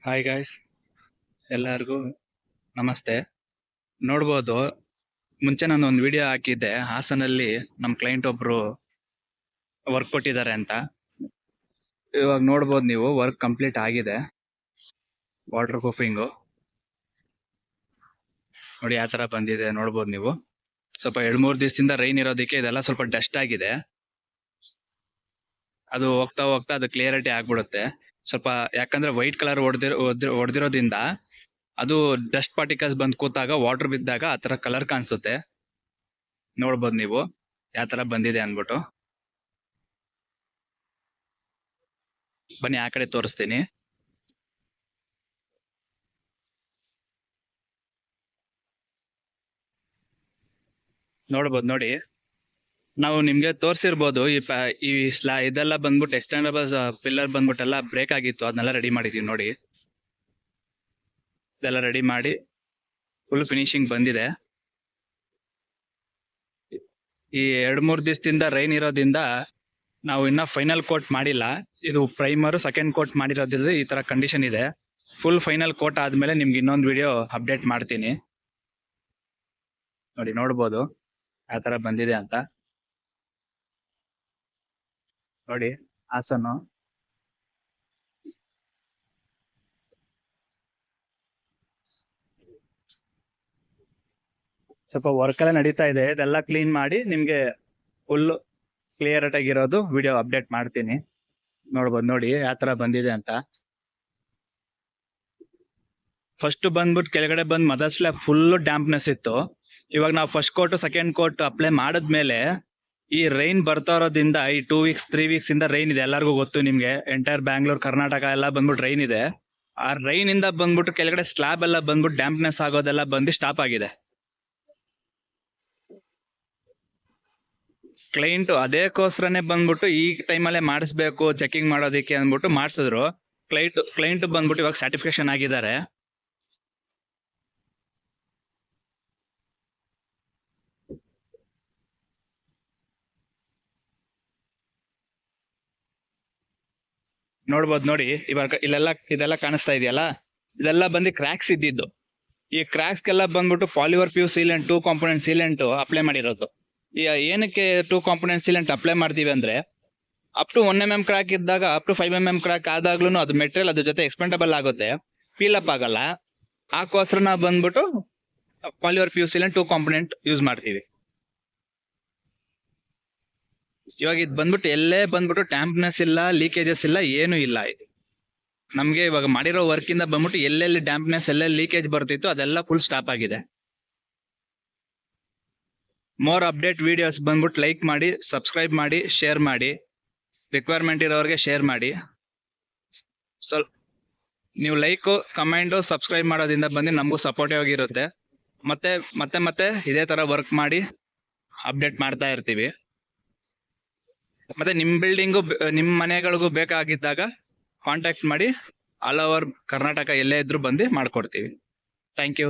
Hi guys, ಎಲ್ಲರಿಗೂ ನಮಸ್ತೆ. ನೋಡ್ಬೋದು, ಮುಂಚೆ ನಾನು ಒಂದು ವಿಡಿಯೋ ಹಾಕಿದ್ದೆ. ಹಾಸನಲ್ಲಿ ನಮ್ಮ ಕ್ಲೈಂಟ್ ಒಬ್ರು ವರ್ಕ್ ಕೊಟ್ಟಿದ್ದಾರೆ ಅಂತ. ಇವಾಗ ನೋಡ್ಬೋದು ನೀವು, ವರ್ಕ್ ಕಂಪ್ಲೀಟ್ ಆಗಿದೆ. ವಾಟರ್ ಪ್ರೂಫಿಂಗು ನೋಡಿ ಯಾವ ಥರ ಬಂದಿದೆ ನೋಡ್ಬೋದು ನೀವು. ಸ್ವಲ್ಪ 2-3 ದಿವಸದಿಂದ ರೈನ್ ಇರೋದಕ್ಕೆ ಇದೆಲ್ಲ ಸ್ವಲ್ಪ ಡಸ್ಟ್ ಆಗಿದೆ. ಅದು ಹೋಗ್ತಾ ಹೋಗ್ತಾ ಅದು ಕ್ಲಿಯರಿಟಿ ಆಗ್ಬಿಡುತ್ತೆ ಸ್ವಲ್ಪ. ಯಾಕಂದ್ರೆ ವೈಟ್ ಕಲರ್ ಹೊಡೆದಿರೋದ್ರಿಂದ ಅದು ಡಸ್ಟ್ ಪಾರ್ಟಿಕಲ್ಸ್ ಬಂದು ಕೂತಾಗ ವಾಟರ್ ಬಿದ್ದಾಗ ಆ ತರ ಕಲರ್ ಕಾಣಿಸುತ್ತೆ. ನೋಡ್ಬೋದು ನೀವು ಯಾವ ತರ ಬಂದಿದೆ ಅನ್ಬಿಟ್ಟು. ಬನ್ನಿ ಆ ಕಡೆ ತೋರಿಸ್ತೀನಿ. ನೋಡ್ಬೋದು ನೋಡಿ, ನಾವು ನಿಮ್ಗೆ ತೋರಿಸಿರ್ಬೋದು ಈ ಇದೆಲ್ಲ ಬಂದ್ಬಿಟ್ಟು ಎಕ್ಸ್ಟೆಂಡಬಲ್ ಪಿಲ್ಲರ್ ಬಂದ್ಬಿಟ್ಟೆಲ್ಲ ಬ್ರೇಕ್ ಆಗಿತ್ತು. ಅದನ್ನೆಲ್ಲ ರೆಡಿ ಮಾಡಿದೀವಿ ನೋಡಿ. ಇದೆಲ್ಲ ರೆಡಿ ಮಾಡಿ ಫುಲ್ ಫಿನಿಶಿಂಗ್ ಬಂದಿದೆ. ಈ 2-3 ದಿವಸದಿಂದ ರೈನ್ ಇರೋದ್ರಿಂದ ನಾವು ಇನ್ನ ಫೈನಲ್ ಕೋಟ್ ಮಾಡಿಲ್ಲ. ಇದು ಪ್ರೈಮರ್ ಸೆಕೆಂಡ್ ಕೋಟ್ ಮಾಡಿರೋದ್ರಿಂದ ಈ ತರ ಕಂಡೀಷನ್ ಇದೆ. ಫುಲ್ ಫೈನಲ್ ಕೋಟ್ ಆದ್ಮೇಲೆ ನಿಮ್ಗೆ ಇನ್ನೊಂದು ವಿಡಿಯೋ ಅಪ್ಡೇಟ್ ಮಾಡ್ತೀನಿ. ನೋಡಿ, ನೋಡ್ಬೋದು ಆ ತರ ಬಂದಿದೆ ಅಂತ. ನೋಡಿ ಹಾಸನು ಸ್ವಲ್ಪ ವರ್ಕ್ ಎಲ್ಲ ನಡೀತಾ ಇದೆ. ಇದೆಲ್ಲ ಕ್ಲೀನ್ ಮಾಡಿ ನಿಮ್ಗೆ ಫುಲ್ ಕ್ಲಿಯರ್ ಆಗಿರೋದು ವಿಡಿಯೋ ಅಪ್ಡೇಟ್ ಮಾಡ್ತೀನಿ. ನೋಡ್ಬೋದು ನೋಡಿ ಯಾವ ತರ ಬಂದಿದೆ ಅಂತ. ಫಸ್ಟ್ ಬಂದ್ಬಿಟ್ಟು ಕೆಳಗಡೆ ಬಂದ್ ಮದರ್ ಸ್ಲ್ಯಾಬ್ ಫುಲ್ ಡ್ಯಾಂಪ್ನೆಸ್ ಇತ್ತು. ಇವಾಗ ನಾವು first coat second coat apply ಮಾಡಿದ್ಮೇಲೆ ಈ ರೈನ್ ಬರ್ತಾ ಇರೋದ್ರಿಂದ ಈ 2 ವೀಕ್ಸ್ 3 ವೀಕ್ಸ್ ಇಂದ ರೈನ್ ಇದೆ. ಎಲ್ಲರಿಗೂ ಗೊತ್ತು ನಿಮ್ಗೆ, ಎಂಟೈರ್ ಬ್ಯಾಂಗ್ಳೂರ್ ಕರ್ನಾಟಕ ಎಲ್ಲ ಬಂದ್ಬಿಟ್ಟು ರೈನ್ ಇದೆ. ಆ ರೈನ್ ಇಂದ ಬಂದ್ಬಿಟ್ಟು ಕೆಳಗಡೆ ಸ್ಲ್ಯಾಬ್ ಎಲ್ಲ ಬಂದ್ಬಿಟ್ಟು ಡ್ಯಾಂಪ್ನೆಸ್ ಆಗೋದೆಲ್ಲ ಬಂದು ಸ್ಟಾಪ್ ಆಗಿದೆ. ಕ್ಲೈಂಟ್ ಅದಕ್ಕೋಸ್ಕರನೇ ಬಂದ್ಬಿಟ್ಟು ಈ ಟೈಮಲ್ಲೇ ಮಾಡಿಸ್ಬೇಕು ಚೆಕಿಂಗ್ ಮಾಡೋದಕ್ಕೆ ಅಂದ್ಬಿಟ್ಟು ಮಾಡಿಸಿದ್ರು. ಕ್ಲೈಂಟ್ ಬಂದ್ಬಿಟ್ಟು ಇವಾಗ ಸರ್ಟಿಫಿಕೇಶನ್ ಆಗಿದ್ದಾರೆ. ನೋಡ್ಬೋದು ನೋಡಿ, ಇವಾಗ ಇದೆಲ್ಲ ಕಾಣಿಸ್ತಾ ಇದೆಯಲ್ಲ, ಇದೆಲ್ಲ ಬಂದು ಕ್ರ್ಯಾಕ್ಸ್ ಇದ್ದಿದ್ದು. ಈ ಕ್ರ್ಯಾಕ್ಸ್ಗೆಲ್ಲ ಬಂದ್ಬಿಟ್ಟು ಪಾಲಿವರ್ PU salient 2 component salient apply ಮಾಡಿರೋದು. ಏನಕ್ಕೆ 2 ಕಾಂಪೋನೆಂಟ್ ಸೀಲೆಂಟ್ ಅಪ್ಲೈ ಮಾಡ್ತೀವಿ ಅಂದ್ರೆ, ಅಪ್ ಟು 1 mm ಕ್ರಾಕ್ ಇದ್ದಾಗ ಅಪ್ ಟು 5 mm ಕ್ರಾಕ್ ಆದಾಗ್ಲೂ ಅದು ಮೆಟೀರಿಯಲ್ ಅದ್ರ ಜೊತೆ ಎಕ್ಸ್ಪೆಂಡಬಲ್ ಆಗುತ್ತೆ, ಫೀಲ್ ಅಪ್ ಆಗಲ್ಲ. ಆಕೋಸ್ಕರ ನಾವು ಬಂದ್ಬಿಟ್ಟು ಪಾಲಿವರ್ ಪ್ಯೂ ಸೀಲೆಂಟ್ 2 ಕಾಂಪೋನೆಂಟ್ ಯೂಸ್ ಮಾಡ್ತೀವಿ. ಇವಾಗ ಇದು ಬಂದ್ಬಿಟ್ಟು ಎಲ್ಲೇ ಬಂದ್ಬಿಟ್ಟು ಟ್ಯಾಂಪ್ನೆಸ್ ಇಲ್ಲ, ಲೀಕೇಜಸ್ ಇಲ್ಲ, ಏನು ಇಲ್ಲ. ಇದು ನಮ್ಗೆ ಇವಾಗ ಮಾಡಿರೋ ವರ್ಕ್ ಇಂದ ಬಂದ್ಬಿಟ್ಟು ಎಲ್ಲೆಲ್ಲಿ ಡ್ಯಾಂಪ್ನೆಸ್ ಎಲ್ಲೆಲ್ಲಿ ಲೀಕೇಜ್ ಬರ್ತಿತ್ತು ಅದೆಲ್ಲ ಫುಲ್ ಸ್ಟಾಪ್ ಆಗಿದೆ. ಮೋರ್ ಅಪ್ಡೇಟ್ ವಿಡಿಯೋಸ್ ಬಂದ್ಬಿಟ್ಟು ಲೈಕ್ ಮಾಡಿ, ಸಬ್ಸ್ಕ್ರೈಬ್ ಮಾಡಿ, ಶೇರ್ ಮಾಡಿ. ರಿಕ್ವೈರ್ಮೆಂಟ್ ಇರೋರಿಗೆ ಶೇರ್ ಮಾಡಿ. ಸ್ವಲ್ಪ ನೀವು ಲೈಕ್ ಕಮೆಂಟ್ ಸಬ್ಸ್ಕ್ರೈಬ್ ಮಾಡೋದ್ರಿಂದ ಬಂದು ನಮಗೂ ಸಪೋರ್ಟಿವ್ ಆಗಿರುತ್ತೆ. ಮತ್ತೆ ಇದೇ ತರ ವರ್ಕ್ ಮಾಡಿ ಅಪ್ಡೇಟ್ ಮಾಡ್ತಾ ಇರ್ತೀವಿ. ಮತ್ತೆ ನಿಮ್ಮ ಬಿಲ್ಡಿಂಗು ನಿಮ್ಮ ಮನೆಗಳಿಗೂ ಬೇಕಾಗಿದ್ದಾಗ ಕಾಂಟ್ಯಾಕ್ಟ್ ಮಾಡಿ. ಆಲ್ ಓವರ್ ಕರ್ನಾಟಕ ಎಲ್ಲೇ ಇದ್ರೂ ಬಂದು ಮಾಡ್ಕೊಡ್ತೀವಿ. Thank you.